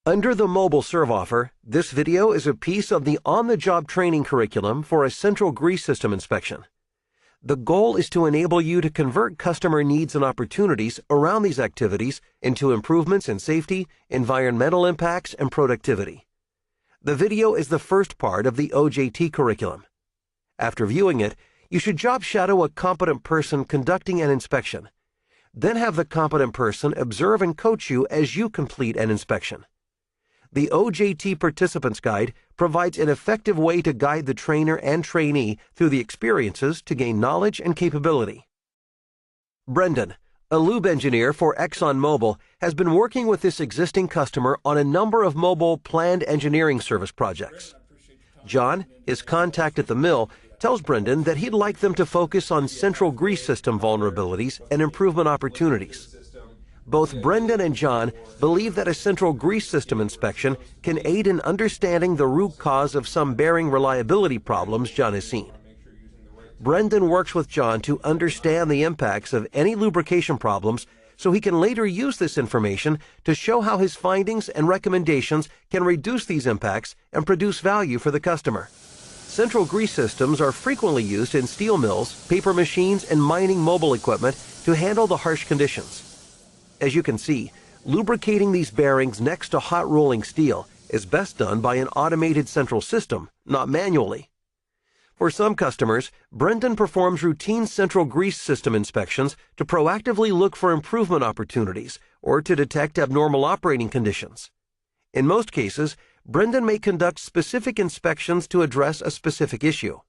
Under the Mobil Serv offer, this video is a piece of the on-the-job training curriculum for a central grease system inspection. The goal is to enable you to convert customer needs and opportunities around these activities into improvements in safety, environmental impacts, and productivity. The video is the first part of the OJT curriculum. After viewing it, you should job shadow a competent person conducting an inspection. Then have the competent person observe and coach you as you complete an inspection. The OJT Participants Guide provides an effective way to guide the trainer and trainee through the experiences to gain knowledge and capability. Brendan, a lube engineer for ExxonMobil, has been working with this existing customer on a number of Mobil planned engineering service projects. John, his contact at the mill, tells Brendan that he'd like them to focus on central grease system vulnerabilities and improvement opportunities. Both Brendan and John believe that a central grease system inspection can aid in understanding the root cause of some bearing reliability problems John has seen. Brendan works with John to understand the impacts of any lubrication problems so he can later use this information to show how his findings and recommendations can reduce these impacts and produce value for the customer. Central grease systems are frequently used in steel mills, paper machines, and mining mobile equipment to handle the harsh conditions. As you can see, lubricating these bearings next to hot rolling steel is best done by an automated central system, not manually. For some customers, Brendan performs routine central grease system inspections to proactively look for improvement opportunities or to detect abnormal operating conditions. In most cases, Brendan may conduct specific inspections to address a specific issue.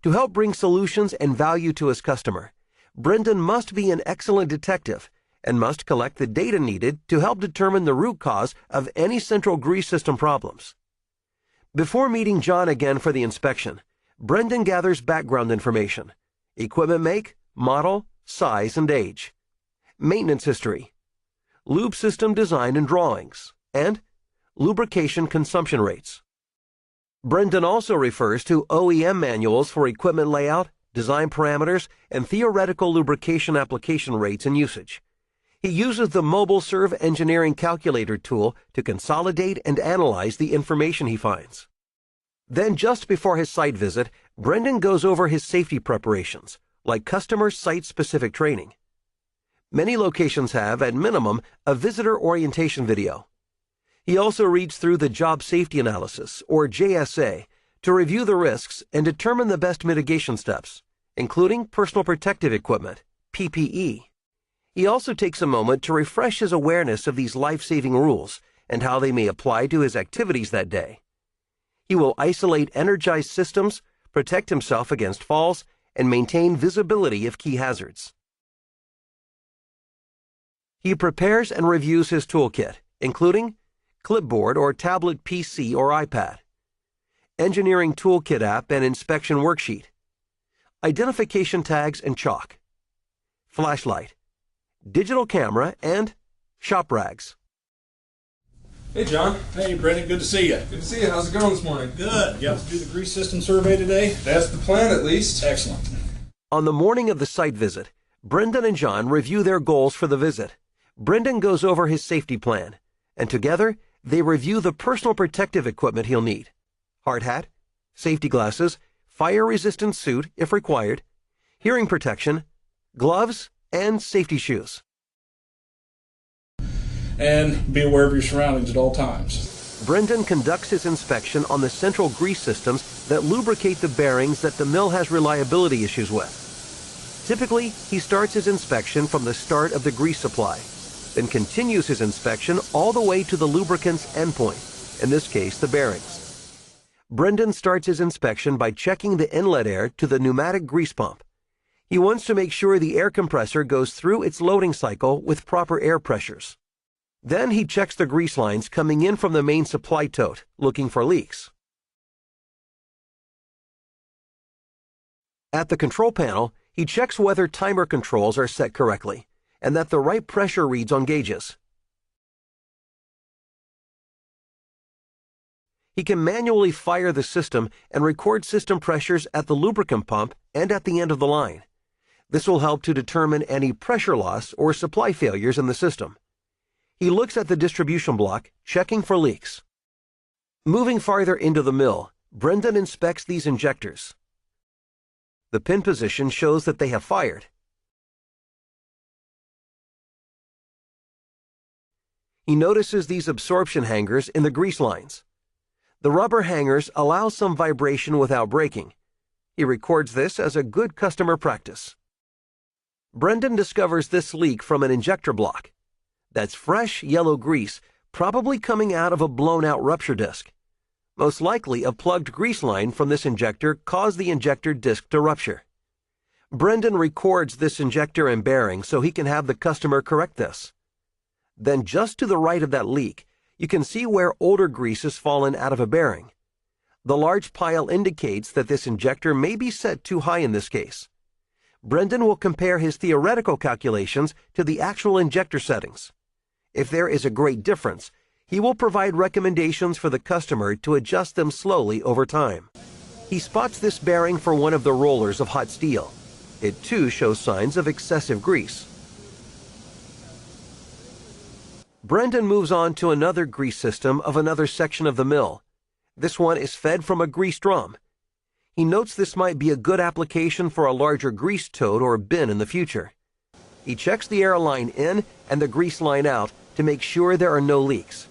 To help bring solutions and value to his customer, Brendan must be an excellent detective and must collect the data needed to help determine the root cause of any central grease system problems. Before meeting John again for the inspection, Brendan gathers background information: equipment make, model, size, and age, maintenance history, lube system design and drawings, and lubrication consumption rates. Brendan also refers to OEM manuals for equipment layout, design parameters, and theoretical lubrication application rates and usage. He uses the Mobil Serv engineering calculator tool to consolidate and analyze the information he finds. Then, just before his site visit, Brendan goes over his safety preparations, like customer site-specific training. Many locations have, at minimum, a visitor orientation video. He also reads through the Job Safety Analysis, or JSA, to review the risks and determine the best mitigation steps, including personal protective equipment, PPE. He also takes a moment to refresh his awareness of these life-saving rules and how they may apply to his activities that day. He will isolate energized systems, protect himself against falls, and maintain visibility of key hazards. He prepares and reviews his toolkit, including clipboard or tablet PC or iPad, engineering toolkit app and inspection worksheet, identification tags and chalk, flashlight, digital camera, and shop rags. Hey, John. Hey, Brendan. Good to see you. Good to see you. How's it going this morning? Good. You got to do the grease system survey today? That's the plan, at least. Excellent. On the morning of the site visit, Brendan and John review their goals for the visit. Brendan goes over his safety plan, and together they review the personal protective equipment he'll need: hard hat, safety glasses, fire-resistant suit if required, hearing protection, gloves, and safety shoes. And be aware of your surroundings at all times. Brendan conducts his inspection on the central grease systems that lubricate the bearings that the mill has reliability issues with. Typically, he starts his inspection from the start of the grease supply, then continues his inspection all the way to the lubricant's endpoint, in this case the bearings. Brendan starts his inspection by checking the inlet air to the pneumatic grease pump. He wants to make sure the air compressor goes through its loading cycle with proper air pressures. Then he checks the grease lines coming in from the main supply tote, looking for leaks. At the control panel, he checks whether timer controls are set correctly and that the right pressure reads on gauges. He can manually fire the system and record system pressures at the lubricant pump and at the end of the line. This will help to determine any pressure loss or supply failures in the system. He looks at the distribution block, checking for leaks. Moving farther into the mill, Brendan inspects these injectors. The pin position shows that they have fired. He notices these absorption hangers in the grease lines. The rubber hangers allow some vibration without breaking. He records this as a good customer practice. Brendan discovers this leak from an injector block. That's fresh yellow grease, probably coming out of a blown-out rupture disc. Most likely, a plugged grease line from this injector caused the injector disc to rupture. Brendan records this injector and bearing so he can have the customer correct this. Then just to the right of that leak, you can see where older grease has fallen out of a bearing. The large pile indicates that this injector may be set too high in this case. Brendan will compare his theoretical calculations to the actual injector settings. If there is a great difference, he will provide recommendations for the customer to adjust them slowly over time. He spots this bearing for one of the rollers of hot steel. It too shows signs of excessive grease. Brendan moves on to another grease system of another section of the mill. This one is fed from a grease drum. He notes this might be a good application for a larger grease tote or bin in the future. He checks the air line in and the grease line out to make sure there are no leaks.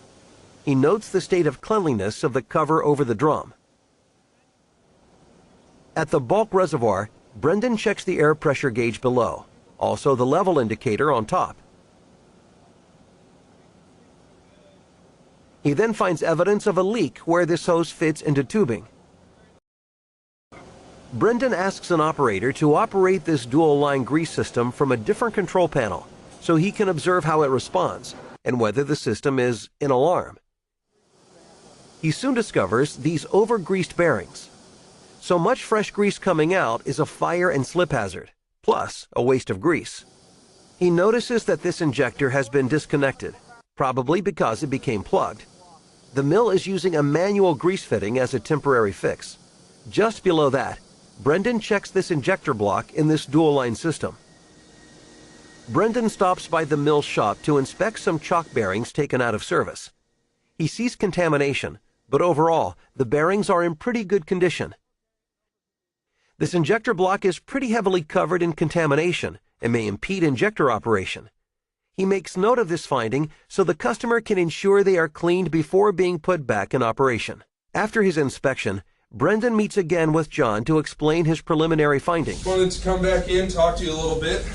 He notes the state of cleanliness of the cover over the drum. At the bulk reservoir, Brendan checks the air pressure gauge below, also the level indicator on top. He then finds evidence of a leak where this hose fits into tubing. Brendan asks an operator to operate this dual-line grease system from a different control panel so he can observe how it responds and whether the system is in alarm. He soon discovers these over-greased bearings. So much fresh grease coming out is a fire and slip hazard, plus a waste of grease. He notices that this injector has been disconnected, probably because it became plugged. The mill is using a manual grease fitting as a temporary fix. Just below that, Brendan checks this injector block in this dual-line system. Brendan stops by the mill shop to inspect some chock bearings taken out of service. He sees contamination, but overall, the bearings are in pretty good condition. This injector block is pretty heavily covered in contamination and may impede injector operation. He makes note of this finding so the customer can ensure they are cleaned before being put back in operation. After his inspection, Brendan meets again with John to explain his preliminary findings. Wanted to come back in, talk to you a little bit,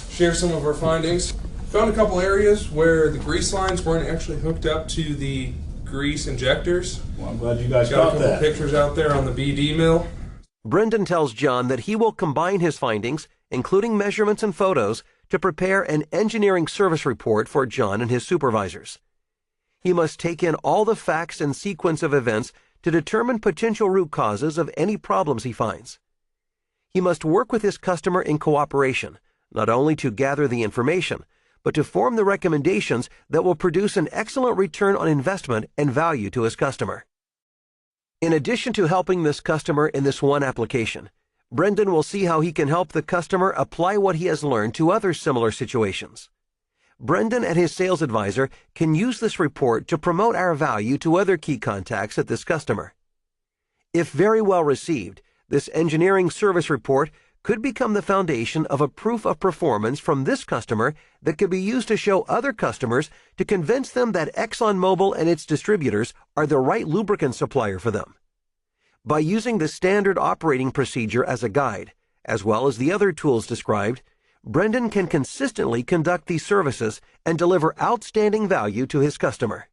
share some of our findings. Found a couple areas where the grease lines weren't actually hooked up to the grease injectors. Well, I'm glad you guys Got caught a couple that. pictures out there on the BD mill. Brendan tells John that he will combine his findings, including measurements and photos, to prepare an engineering service report for John and his supervisors. He must take in all the facts and sequence of events to determine potential root causes of any problems he finds. He must work with his customer in cooperation, not only to gather the information, but to form the recommendations that will produce an excellent return on investment and value to his customer. In addition to helping this customer in this one application, Brendan will see how he can help the customer apply what he has learned to other similar situations. Brendan and his sales advisor can use this report to promote our value to other key contacts at this customer. If very well received, this engineering service report could become the foundation of a proof of performance from this customer that could be used to show other customers to convince them that ExxonMobil and its distributors are the right lubricant supplier for them. By using the standard operating procedure as a guide, as well as the other tools described, Brendan can consistently conduct these services and deliver outstanding value to his customer.